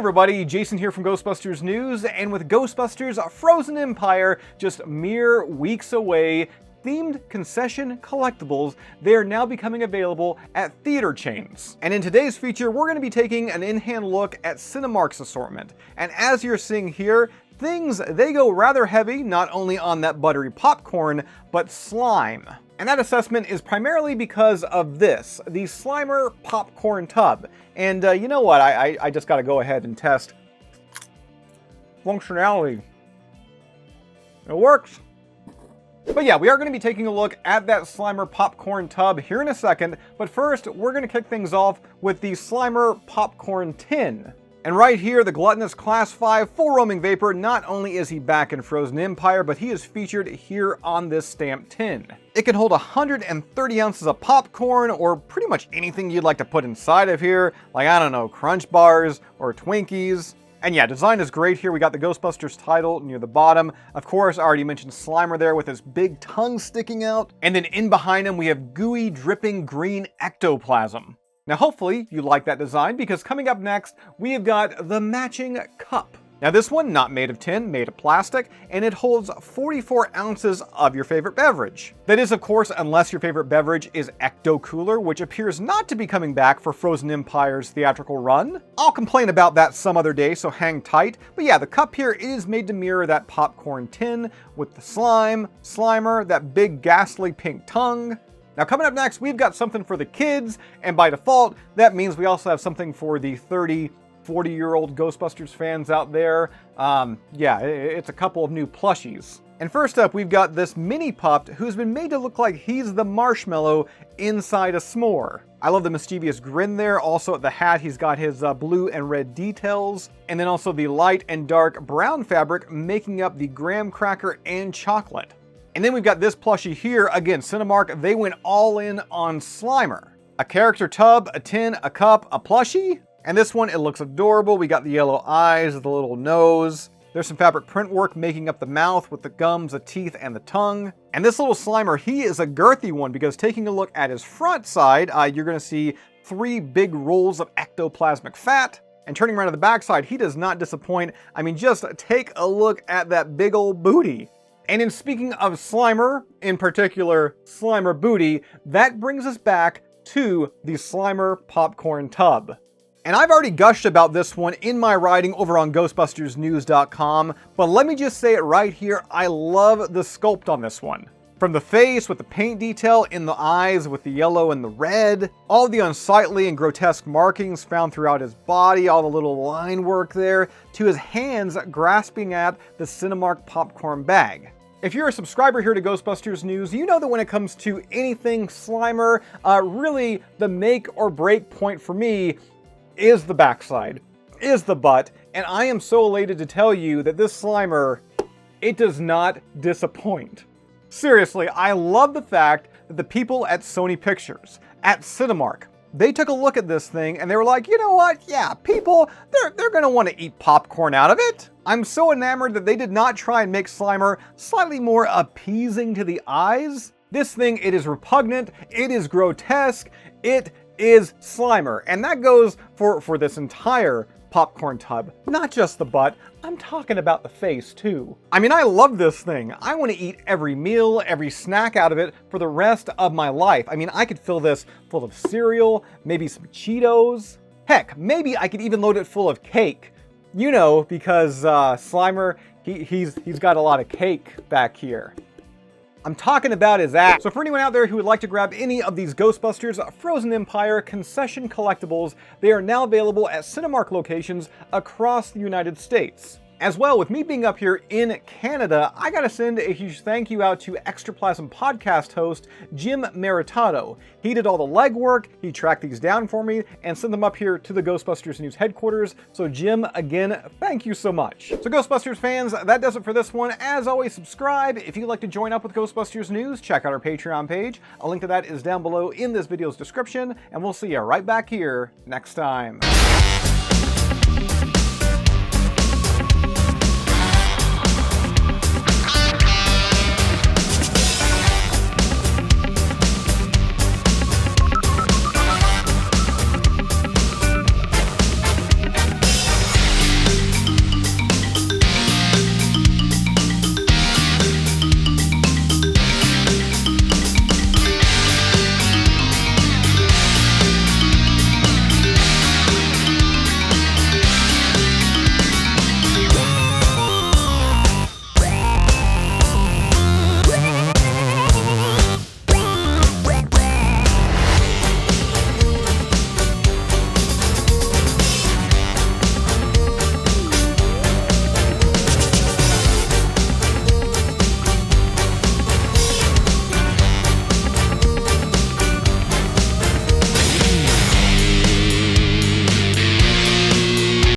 everybody, Jason here from Ghostbusters News, and with Ghostbusters Frozen Empire just mere weeks away, themed concession collectibles, they are now becoming available at theater chains. And in today's feature, we're going to be taking an in-hand look at Cinemark's assortment. And as you're seeing here, they go rather heavy, not only on that buttery popcorn, but slime. And that assessment is primarily because of this, the Slimer popcorn tub. And you know what, I just gotta go ahead and test functionality. It works. But yeah, we are going to be taking a look at that Slimer popcorn tub here in a second, but first we're going to kick things off with the Slimer popcorn tin. And right here, the gluttonous Class 5 full roaming vapor, not only is he back in Frozen Empire, but he is featured here on this stamped tin. It can hold 130 ounces of popcorn, or pretty much anything you'd like to put inside of here, like, I don't know, Crunch Bars or Twinkies. And yeah, design is great here. We got the Ghostbusters title near the bottom. Of course, I already mentioned Slimer there with his big tongue sticking out. And then in behind him, we have gooey, dripping green ectoplasm. Now hopefully you like that design, because coming up next, we have got the matching cup. Now this one, not made of tin, made of plastic, and it holds 44 ounces of your favorite beverage. That is, of course, unless your favorite beverage is Ecto Cooler, which appears not to be coming back for Frozen Empire's theatrical run. I'll complain about that some other day, so hang tight. But yeah, the cup here is made to mirror that popcorn tin with the Slimer, that big ghastly pink tongue. Now coming up next, we've got something for the kids, and by default, that means we also have something for the 30, 40-year-old Ghostbusters fans out there. Yeah, it's a couple of new plushies. And first up, we've got this mini pup who's been made to look like he's the marshmallow inside a s'more. I love the mischievous grin there. Also at the hat, he's got his blue and red details. And then also the light and dark brown fabric making up the graham cracker and chocolate. And then we've got this plushie here. Again, Cinemark, they went all in on Slimer. A character tub, a tin, a cup, a plushie. And this one, it looks adorable. We got the yellow eyes, the little nose. There's some fabric print work making up the mouth with the gums, the teeth, and the tongue. And this little Slimer, he is a girthy one, because taking a look at his front side, you're gonna see 3 big rolls of ectoplasmic fat. And turning around to the back side, he does not disappoint. I mean, just take a look at that big old booty. And in speaking of Slimer, in particular Slimer booty, that brings us back to the Slimer popcorn tub. And I've already gushed about this one in my writing over on GhostbustersNews.com, but let me just say it right here, I love the sculpt on this one. From the face with the paint detail, in the eyes with the yellow and the red, all the unsightly and grotesque markings found throughout his body, all the little line work there, to his hands grasping at the Cinemark popcorn bag. If you're a subscriber here to Ghostbusters News, you know that when it comes to anything Slimer, really the make or break point for me is the backside, is the butt, and I am so elated to tell you that this Slimer, it does not disappoint. Seriously, I love the fact that the people at Sony Pictures, at Cinemark, they took a look at this thing and they were like, you know what, yeah, people, they're gonna want to eat popcorn out of it. I'm so enamored that they did not try and make Slimer slightly more appeasing to the eyes. This thing, it is repugnant, it is grotesque, it is Slimer. And that goes for this entire popcorn tub, not just the butt. I'm talking about the face too. I mean, I love this thing. I want to eat every meal, every snack out of it for the rest of my life. I mean, I could fill this full of cereal, maybe some Cheetos. Heck, maybe I could even load it full of cake. You know, because Slimer, he's got a lot of cake back here. I'm talking about his ass. So for anyone out there who would like to grab any of these Ghostbusters Frozen Empire concession collectibles, they are now available at Cinemark locations across the United States. As well, with me being up here in Canada, I gotta send a huge thank you out to Extraplasm podcast host Jim Meritato. He did all the legwork, he tracked these down for me, and sent them up here to the Ghostbusters News headquarters. So Jim, again, thank you so much. So Ghostbusters fans, that does it for this one. As always, subscribe. If you'd like to join up with Ghostbusters News, check out our Patreon page. A link to that is down below in this video's description, and we'll see you right back here next time.